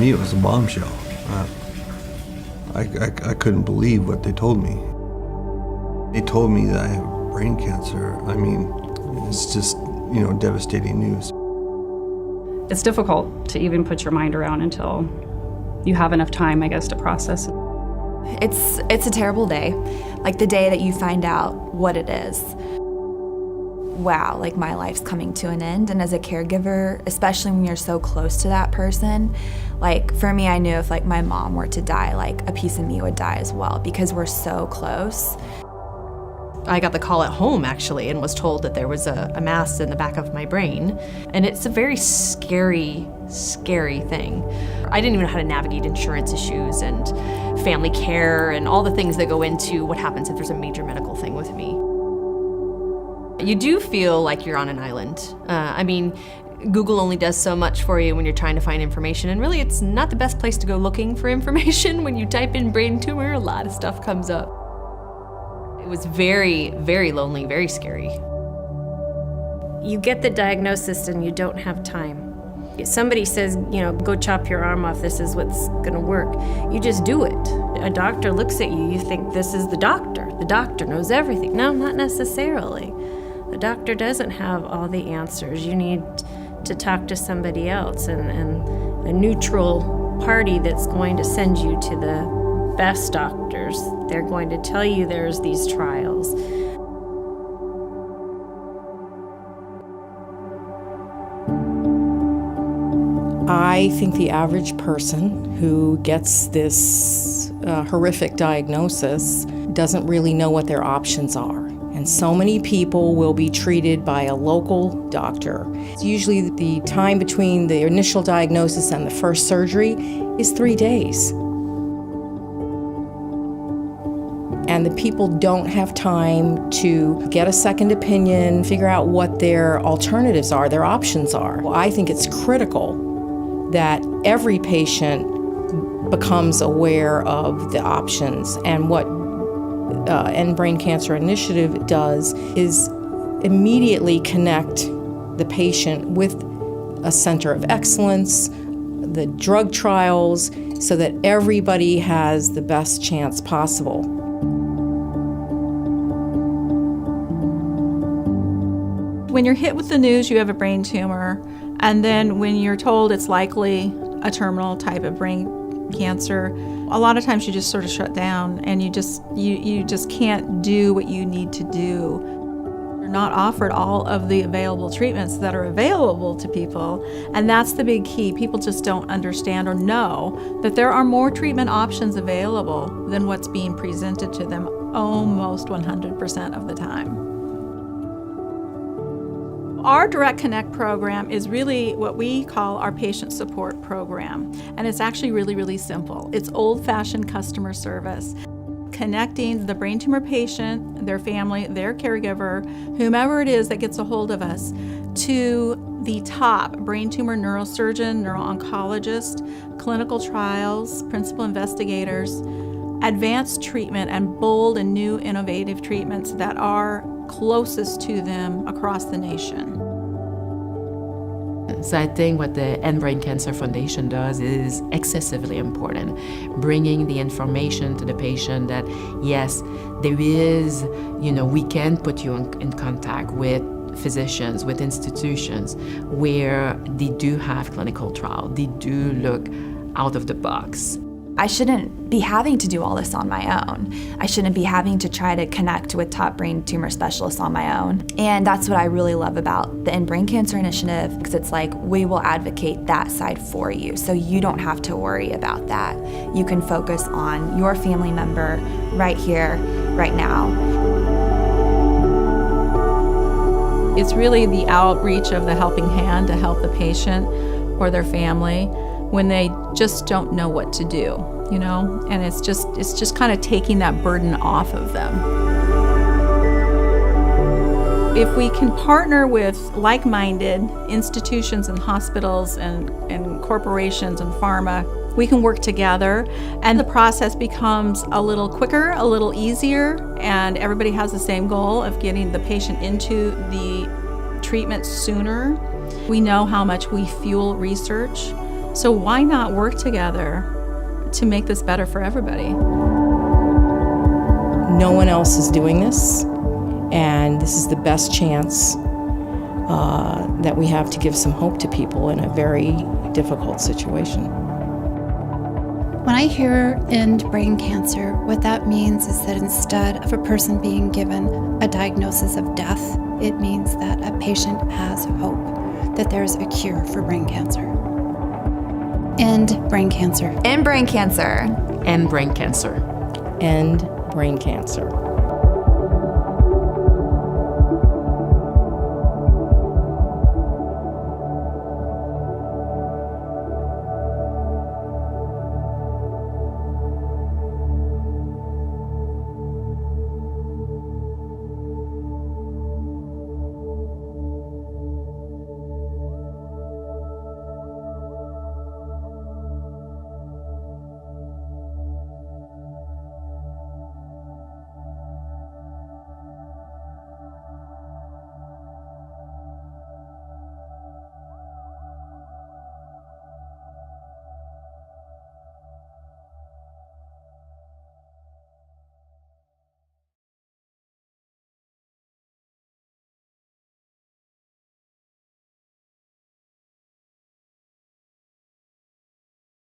me, it was a bombshell. I couldn't believe what they told me. They told me that I have brain cancer. I mean, it's just, devastating news. It's difficult to even put your mind around until you have enough time, I guess, to process it. It's a terrible day, like the day that you find out what it is. Wow, like my life's coming to an end. And as a caregiver, especially when you're so close to that person, like for me, I knew if like my mom were to die, like a piece of me would die as well because we're so close. I got the call at home actually and was told that there was a mass in the back of my brain. And it's a very scary, scary thing. I didn't even know how to navigate insurance issues and family care and all the things that go into what happens if there's a major medical thing with me. You do feel like you're on an island. I mean, Google only does so much for you when you're trying to find information, and really it's not the best place to go looking for information. When you type in brain tumor, a lot of stuff comes up. It was very, very lonely, very scary. You get the diagnosis and you don't have time. If somebody says, go chop your arm off, this is what's gonna work, you just do it. A doctor looks at you, you think this is the doctor. The doctor knows everything. No, not necessarily. The doctor doesn't have all the answers. You need to talk to somebody else and a neutral party that's going to send you to the best doctors. They're going to tell you there's these trials. I think the average person who gets this horrific diagnosis doesn't really know what their options are. And so many people will be treated by a local doctor. Usually the time between the initial diagnosis and the first surgery is 3 days. And the people don't have time to get a second opinion, figure out what their alternatives are, their options are. Well, I think it's critical that every patient becomes aware of the options, and what End Brain Cancer Initiative does is immediately connect the patient with a center of excellence, the drug trials, so that everybody has the best chance possible. When you're hit with the news you have a brain tumor, and then when you're told it's likely a terminal type of brain cancer, a lot of times you just sort of shut down and you just can't do what you need to do. You're not offered all of the available treatments that are available to people, and that's the big key. People just don't understand or know that there are more treatment options available than what's being presented to them almost 100% of the time. Our Direct Connect program is really what we call our patient support program, and it's actually really, really simple. It's old-fashioned customer service, connecting the brain tumor patient, their family, their caregiver, whomever it is that gets a hold of us, to the top brain tumor neurosurgeon, neuro-oncologist, clinical trials, principal investigators, advanced treatment, and bold and new innovative treatments that are closest to them across the nation. So I think what the End Brain Cancer Foundation does is excessively important, bringing the information to the patient that yes, there is, we can put you in contact with physicians, with institutions where they do have clinical trial, they do look out of the box. I shouldn't be having to do all this on my own. I shouldn't be having to try to connect with top brain tumor specialists on my own. And that's what I really love about the End Brain Cancer Initiative, because it's like we will advocate that side for you, so you don't have to worry about that. You can focus on your family member right here, right now. It's really the outreach of the helping hand to help the patient or their family when they just don't know what to do, and it's just kind of taking that burden off of them. If we can partner with like-minded institutions and hospitals and corporations and pharma, we can work together, and the process becomes a little quicker, a little easier, and everybody has the same goal of getting the patient into the treatment sooner. We know how much we fuel research So why not work together to make this better for everybody? No one else is doing this, and this is the best chance that we have to give some hope to people in a very difficult situation. When I hear end brain cancer, what that means is that instead of a person being given a diagnosis of death, it means that a patient has hope, that there's a cure for brain cancer. End brain cancer. End brain cancer. And brain cancer. End brain cancer.